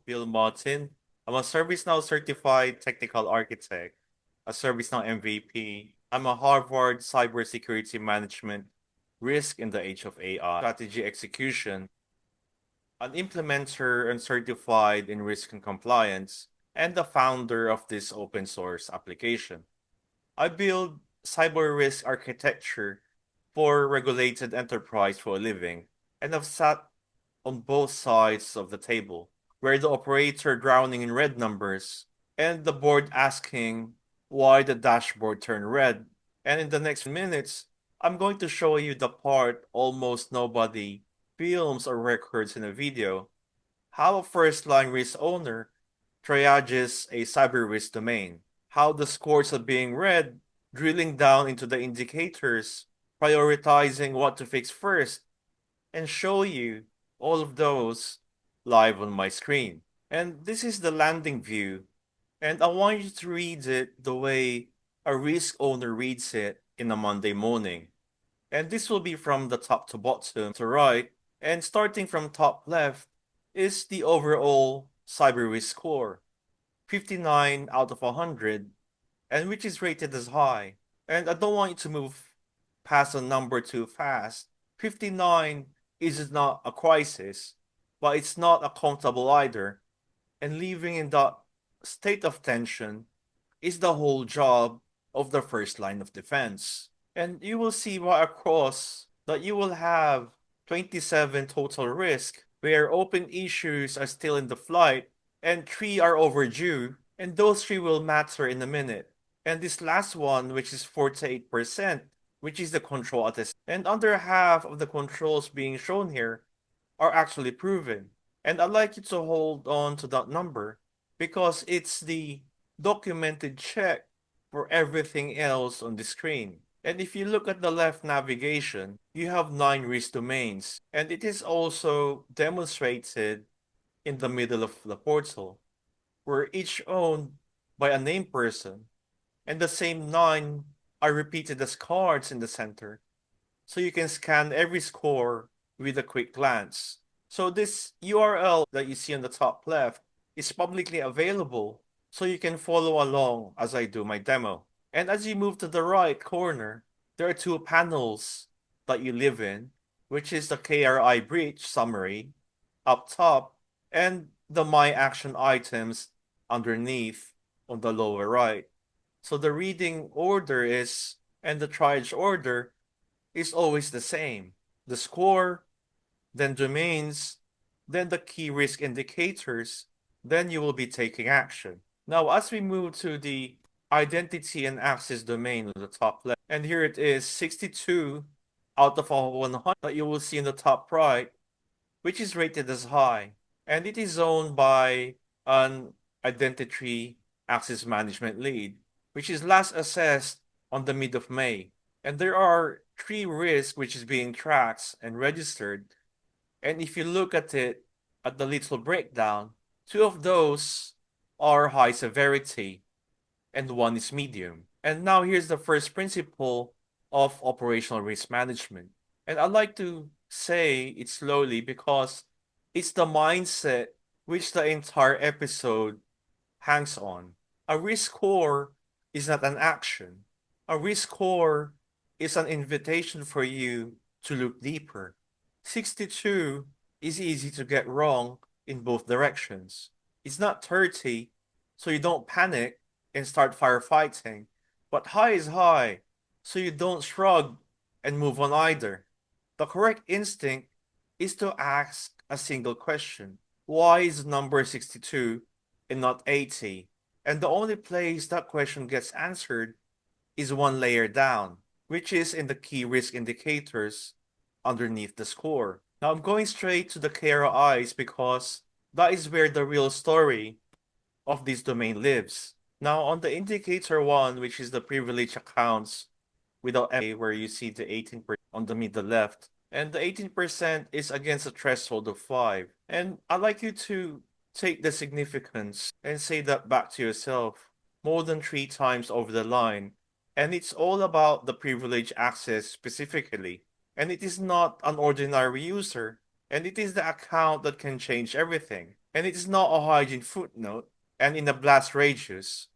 Bill Martin. I'm a ServiceNow Certified Technical Architect, a ServiceNow MVP. I'm a Harvard Cybersecurity Management Risk in the Age of AI Strategy Execution, an implementer and certified in risk and compliance, and the founder of this open source application. I build cyber risk architecture for regulated enterprise for a living, and I've sat on both sides of the table, where the operator drowning in red numbers and the board asking why the dashboard turned red. And in the next minutes, I'm going to show you the part almost nobody films or records in a video, how a first-line risk owner triages a cyber risk domain, how the scores are being read, drilling down into the indicators, prioritizing what to fix first, and show you all of those live on my screen. And this is the landing view. And I want you to read it the way a risk owner reads it in a Monday morning. And this will be from the top to bottom to right. And starting from top left is the overall cyber risk score, 59 out of 100, and which is rated as high. And I don't want you to move past a number too fast. 59 is not a crisis, but it's not uncomfortable either. And living in that state of tension is the whole job of the first line of defense. And you will see right across that you will have 27 total risk, where open issues are still in the flight and 3 are overdue, and those 3 will matter in a minute. And this last one, which is 48%, which is the control attest, and under half of the controls being shown here are actually proven. And I'd like you to hold on to that number because it's the documented check for everything else on the screen. And if you look at the left navigation, you have 9 risk domains, and it is also demonstrated in the middle of the portal, were each owned by a named person, and the same 9 are repeated as cards in the center, so you can scan every score with a quick glance. So this URL that you see on the top left is publicly available, so you can follow along as I do my demo. And as you move to the right corner, there are 2 panels that you live in, which is the KRI breach summary up top and the My Action items underneath on the lower right. So the reading order is, and the triage order is always the same. The score, then domains, then the key risk indicators, then you will be taking action. Now, as we move to the identity and access domain on the top left, and here it is 62 out of 100 that you will see in the top right, which is rated as high. And it is owned by an identity access management lead, which is last assessed on the mid of May. And there are 3 risks which is being tracked and registered. And if you look at it at the little breakdown, 2 of those are high severity and 1 is medium. And now here's the first principle of operational risk management. And I'd like to say it slowly because it's the mindset which the entire episode hangs on. A risk score is not an action. A risk score is an invitation for you to look deeper. 62 is easy to get wrong in both directions. It's not 30, so you don't panic and start firefighting, but high is high, so you don't shrug and move on either. The correct instinct is to ask a single question. Why is number 62 and not 80? And the only place that question gets answered is 1 layer down, which is in the key risk indicators underneath the score. Now I'm going straight to the KRIs because that is where the real story of this domain lives. Now on the indicator 1, which is the privilege accounts without any, where you see the 18% on the middle left, and the 18% is against a threshold of 5. And I'd like you to take the significance and say that back to yourself more than 3 times over the line. And it's all about the privilege access specifically. And it is not an ordinary user. And it is the account that can change everything. and it's not a hygiene footnote, and in the blast radius.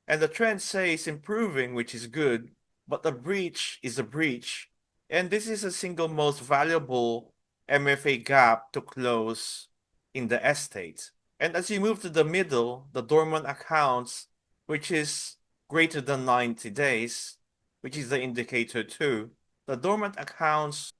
And the trend says improving, which is good, but the breach is a breach. And this is the single most valuable MFA gap to close in the estate. And as you move to the middle, the dormant accounts, which is greater than 90 days, which is the indicator 2, the dormant accounts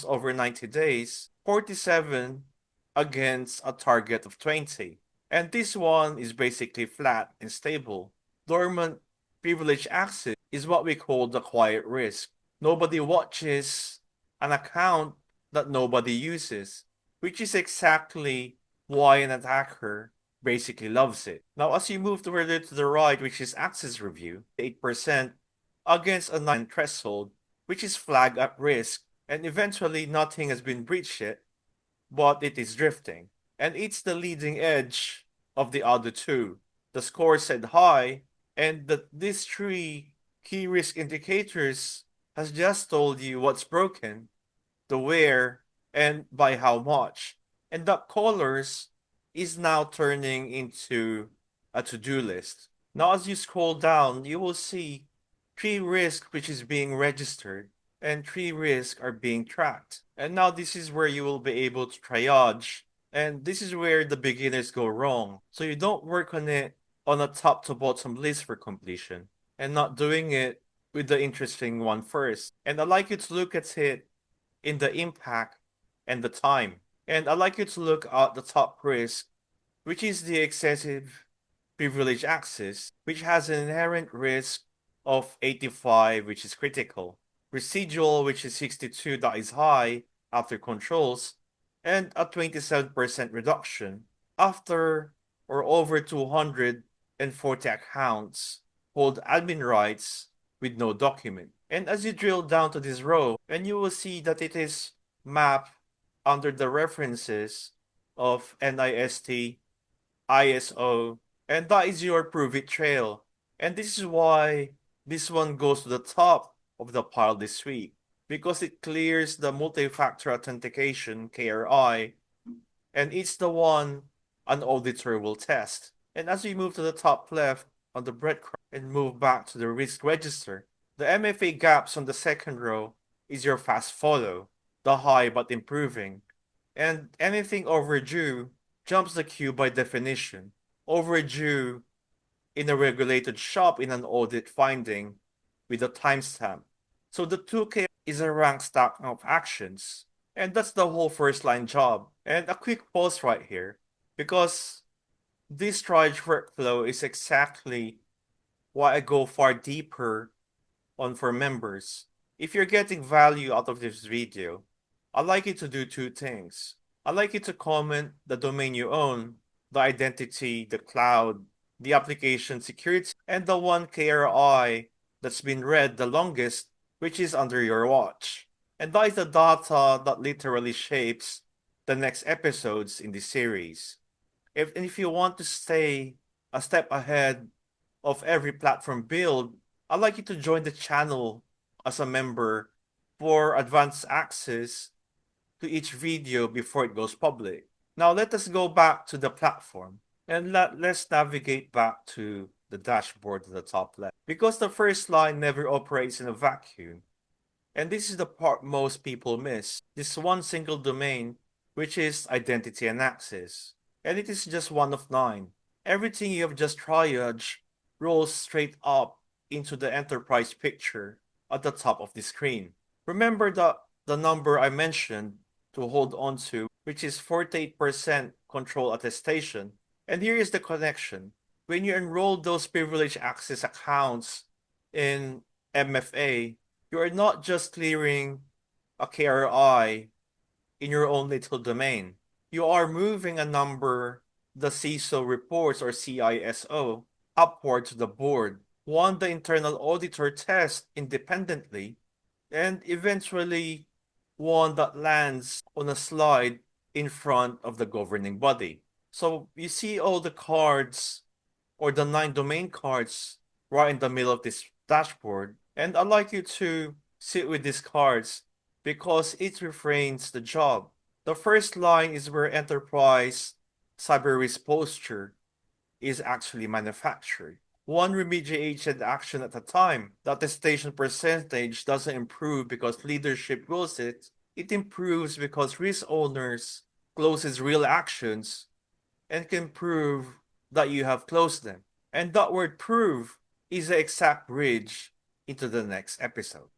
over 90 days, 47 against a target of 20. And this one is basically flat and stable. Dormant privilege access is what we call the quiet risk. Nobody watches an account that nobody uses, which is exactly why an attacker basically loves it. Now, as you move further to the right, which is access review, 8% against a 9 threshold, which is flag at risk, and eventually nothing has been breached yet, but it is drifting. And it's the leading edge of the other two. The score said high, and these three key risk indicators has just told you what's broken, the where, and by how much. And that colors is now turning into a to-do list. Now, as you scroll down, you will see three risks which is being registered and three risks are being tracked. And now this is where you will be able to triage. And this is where the beginners go wrong. So you don't work on it on a top to bottom list for completion and not doing it with the interesting one first. And I'd like you to look at it in the impact and the time. And I'd like you to look at the top risk, which is the excessive privilege access, which has an inherent risk of 85, which is critical, residual, which is 62, that is high after controls, and a 27% reduction after or over 240 accounts hold admin rights with no document. And as you drill down to this row, and you will see that it is mapped under the references of NIST, ISO, and that is your prove it trail. And this is why this one goes to the top of the pile this week, because it clears the multi-factor authentication, KRI, and it's the one an auditor will test. And as we move to the top left on the breadcrumb and move back to the risk register, the MFA gaps on the second row is your fast follow, the high but improving. And anything overdue jumps the queue by definition. Overdue in a regulated shop in an audit finding with a timestamp. So the 2K is a rank stack of actions. And that's the whole first line job. And a quick pause right here, because this Triage workflow is exactly why I go far deeper on for members. If you're getting value out of this video, I'd like you to do two things. I'd like you to comment the domain you own, the identity, the cloud, the application security, and the one KRI that's been read the longest, which is under your watch. And that is the data that literally shapes the next episodes in this series. If you want to stay a step ahead of every platform build, I'd like you to join the channel as a member for advanced access to each video before it goes public. Now let us go back to the platform and let's navigate back to the dashboard at the top left. Because the first line never operates in a vacuum. And this is the part most people miss. This one single domain, which is identity and access. And it is just one of 9. Everything you have just triaged rolls straight up into the enterprise picture at the top of the screen. Remember the number I mentioned to hold on to, which is 48% control attestation. And here is the connection. When you enroll those privileged access accounts in MFA, you are not just clearing a KRI in your own little domain. You are moving a number the CISO reports or CISO upward to the board, one the internal auditor tests independently, and eventually one that lands on a slide in front of the governing body. So you see all the cards or the 9 domain cards right in the middle of this dashboard. And I'd like you to sit with these cards because it refrains the job. The first line is where enterprise cyber risk posture is actually manufactured. One remediation action at a time. The attestation percentage doesn't improve because leadership wills it. It improves because risk owners closes real actions and can prove that you have closed them. And that word prove is the exact bridge into the next episode.